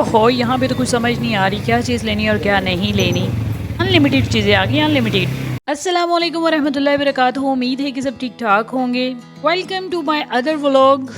ओहो, यहाँ पे तो कुछ समझ नहीं आ रही क्या चीज़ लेनी और क्या नहीं लेनी। अनलिमिटेड चीज़ें आ गई, अनलिमिटेड। अस्सलामु अलैकुम वरहमतुल्लाहि वबरकातुहू। उम्मीद है कि सब ठीक-ठाक होंगे। Welcome to my other vlog.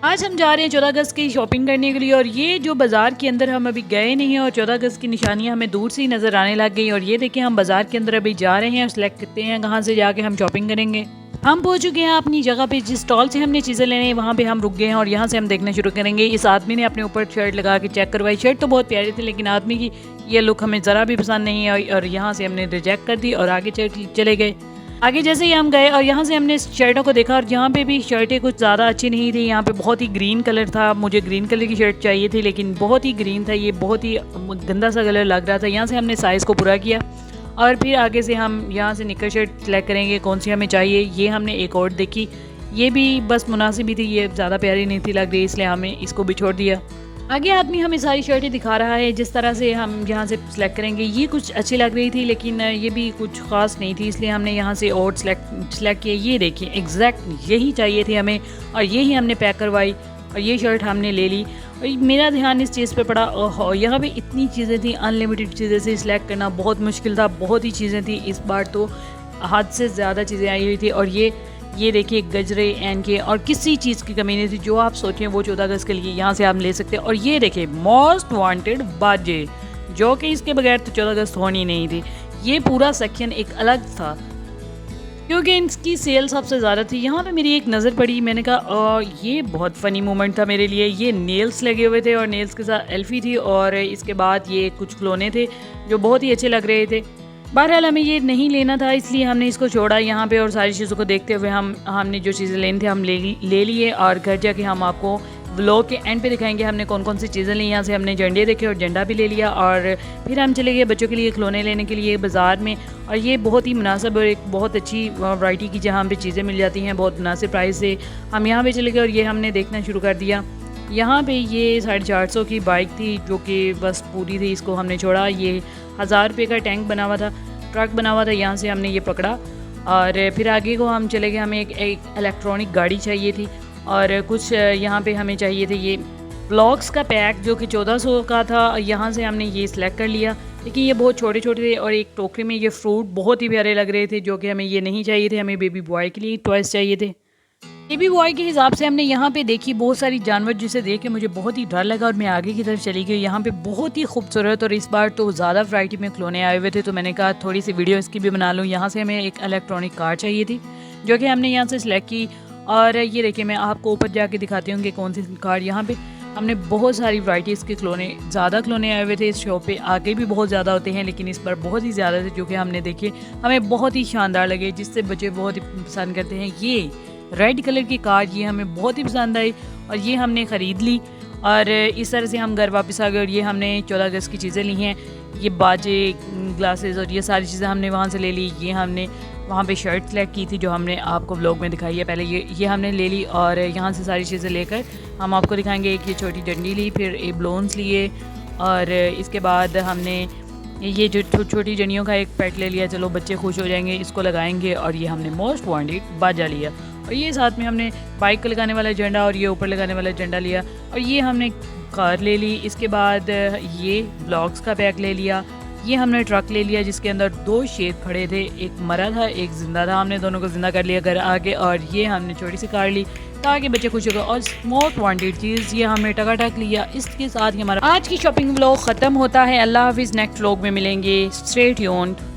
आज हम जा रहे हैं 14 अगस्त की शॉपिंग करने के लिए और ये जो बाज़ार के अंदर हम अभी गए नहीं हैं और 14 अगस्त की निशानियाँ हमें दूर से ही नज़र आने लग गई और ये देखिए हम बाज़ार के अंदर अभी जा रहे हैं और सेलेक्ट करते हैं कहाँ से जाके हम शॉपिंग करेंगे। हम पहुंच चुके हैं अपनी जगह पे, जिस स्टॉल से हमने चीज़ें लेनी है वहाँ पे हम रुक गए हैं और यहाँ से हम देखना शुरू करेंगे। इस आदमी ने अपने ऊपर शर्ट लगा के चेक करवाई। शर्ट तो बहुत प्यारी थी लेकिन आदमी की ये लुक हमें ज़रा भी पसंद नहीं आई और यहाँ से हमने रिजेक्ट कर दी और आगे चले गए। आगे जैसे ही हम गए और यहाँ से हमने शर्टों को देखा और यहाँ पे भी शर्टें कुछ ज़्यादा अच्छी नहीं थी। यहाँ पे बहुत ही ग्रीन कलर था, मुझे ग्रीन कलर की शर्ट चाहिए थी लेकिन बहुत ही ग्रीन था, ये बहुत ही गंदा सा कलर लग रहा था। यहाँ से हमने साइज़ को पूरा किया और फिर आगे से हम यहाँ से निकर शर्ट सेलेक्ट करेंगे कौन सी हमें चाहिए। ये हमने एक और देखी, ये भी बस मुनासिब ही थी, ये ज़्यादा प्यारी नहीं थी लग रही, इसलिए हमें इसको भी छोड़ दिया। आगे आदमी हमें सारी शर्टें दिखा रहा है जिस तरह से हम यहाँ से सिलेक्ट करेंगे। ये कुछ अच्छी लग रही थी लेकिन ये भी कुछ ख़ास नहीं थी, इसलिए हमने यहाँ से और सेलेक्ट किया। ये देखिए एग्जैक्ट यही चाहिए थी हमें और यही हमने पैक करवाई और ये शर्ट हमने ले ली। और मेरा ध्यान इस चीज़ पे पड़ा, ओहो यहाँ पे इतनी चीज़ें थी, अनलिमिटेड चीज़ें से सिलेक्ट करना बहुत मुश्किल था, बहुत ही चीज़ें थी। इस बार तो हद से ज़्यादा चीज़ें आई हुई थी और ये देखिए गजरे एन के और किसी चीज़ की कमी नहीं थी। जो आप सोचें वो 14 अगस्त के लिए यहाँ से आप ले सकते हैं। और ये देखिए मोस्ट वांटेड बाजे, जो कि इसके बगैर तो 14 अगस्त होनी नहीं थी। ये पूरा सेक्शन एक अलग था क्योंकि इसकी सेल सबसे ज़्यादा थी। यहाँ पे मेरी एक नज़र पड़ी, मैंने कहा ये बहुत फ़नी मोमेंट था मेरे लिए। ये नेल्स लगे हुए थे और नेल्स के साथ एल्फ़ी थी और इसके बाद ये कुछ खिलौने थे जो बहुत ही अच्छे लग रहे थे। बहरहाल हमें ये नहीं लेना था इसलिए हमने इसको छोड़ा यहाँ पे और सारी चीज़ों को देखते हुए हमने जो चीज़ें लेनी थी हम ले लिए और घर जाके हम आपको व्लॉग के एंड पे दिखाएंगे हमने कौन कौन सी चीज़ें ली। यहाँ से हमने झंडे देखे और झंडा भी ले लिया और फिर हम चले गए बच्चों के लिए खिलौने लेने के लिए बाज़ार में। और ये बहुत ही मुनासिब और एक बहुत अच्छी वैरायटी की जहाँ पे चीज़ें मिल जाती हैं बहुत मुनासिब प्राइस से। हम यहाँ पे चले गए और ये हमने देखना शुरू कर दिया। यहाँ पे ये 450 की बाइक थी जो कि बस पूरी थी, इसको हमने छोड़ा। ये 1000 रुपये का टैंक बना हुआ था, ट्रक बना हुआ था, यहाँ से हमने ये पकड़ा और फिर आगे को हम चले गए। हमें एक इलेक्ट्रॉनिक गाड़ी चाहिए थी और कुछ यहाँ पे हमें चाहिए थे ये ब्लॉक्स का पैक जो कि 1400 का था। यहाँ से हमने ये सिलेक्ट कर लिया लेकिन ये बहुत छोटे छोटे थे और एक टोकरी में ये फ्रूट बहुत ही प्यारे लग रहे थे जो कि हमें ये नहीं चाहिए थे। हमें बेबी बॉय के लिए टॉयज़ चाहिए थे। बेबी बॉय के हिसाब से हमने यहाँ पे देखी बहुत सारी जानवर जिसे देख के मुझे बहुत ही डर लगा और मैं आगे की तरफ चली गई। यहाँ पे बहुत ही खूबसूरत और इस बार तो ज़्यादा वैरायटी में खिलौने आए हुए थे तो मैंने कहा थोड़ी सी वीडियो इसकी भी बना लूँ। यहाँ से हमें एक इलेक्ट्रॉनिक कार चाहिए थी जो कि हमने यहाँ से सिलेक्ट की और ये देखिए मैं आपको ऊपर जाके दिखाती हूँ कि कौन सी कार। यहाँ पे हमने बहुत सारी वैराइटीज़ के खिलौने, ज़्यादा खिलौने आए हुए थे इस शॉप पे। आगे भी बहुत ज़्यादा होते हैं लेकिन इस बार बहुत ही ज़्यादा थे जो कि हमने देखे, हमें बहुत ही शानदार लगे जिससे बच्चे बहुत ही पसंद करते हैं। ये रेड कलर की कार ये हमें बहुत ही पसंद आई और ये हमने ख़रीद ली और इस तरह से हम घर वापस आ गए। और ये हमने 14 अगस्त की चीज़ें ली हैं, ये बाजे, ग्लासेस और ये सारी चीज़ें हमने वहाँ से ले ली। ये हमने वहाँ पे शर्ट सेलेक्ट की थी जो हमने आपको व्लॉग में दिखाई है पहले, ये हमने ले ली और यहाँ से सारी चीज़ें लेकर हम आपको दिखाएंगे। एक ये छोटी डंडी ली, फिर ये बलून्स लिए और इसके बाद हमने ये जो छोटी डंडियों का एक पैट ले लिया। चलो बच्चे खुश हो जाएंगे, इसको लगाएंगे। और ये हमने मोस्ट वांटेड बाजा लिया और ये साथ में हमने बाइक को लगाने वाला झंडा और ये ऊपर लगाने वाला झंडा लिया और ये हमने कार ले ली। इसके बाद ये ब्लॉक्स का पैक ले लिया। ये हमने ट्रक ले लिया जिसके अंदर 2 शेर खड़े थे, एक मरा था एक जिंदा था, हमने दोनों को जिंदा कर लिया घर आगे। और ये हमने छोटी सी कार ली ताकि बच्चे खुश हो गए। और मोस्ट वांटेड चीज़ ये हमने टकाटक लिया। इसके साथ ही हमारा आज की शॉपिंग व्लॉग ख़त्म होता है। अल्लाह हाफिज़, नेक्स्ट व्लॉग में मिलेंगे। Stay tuned.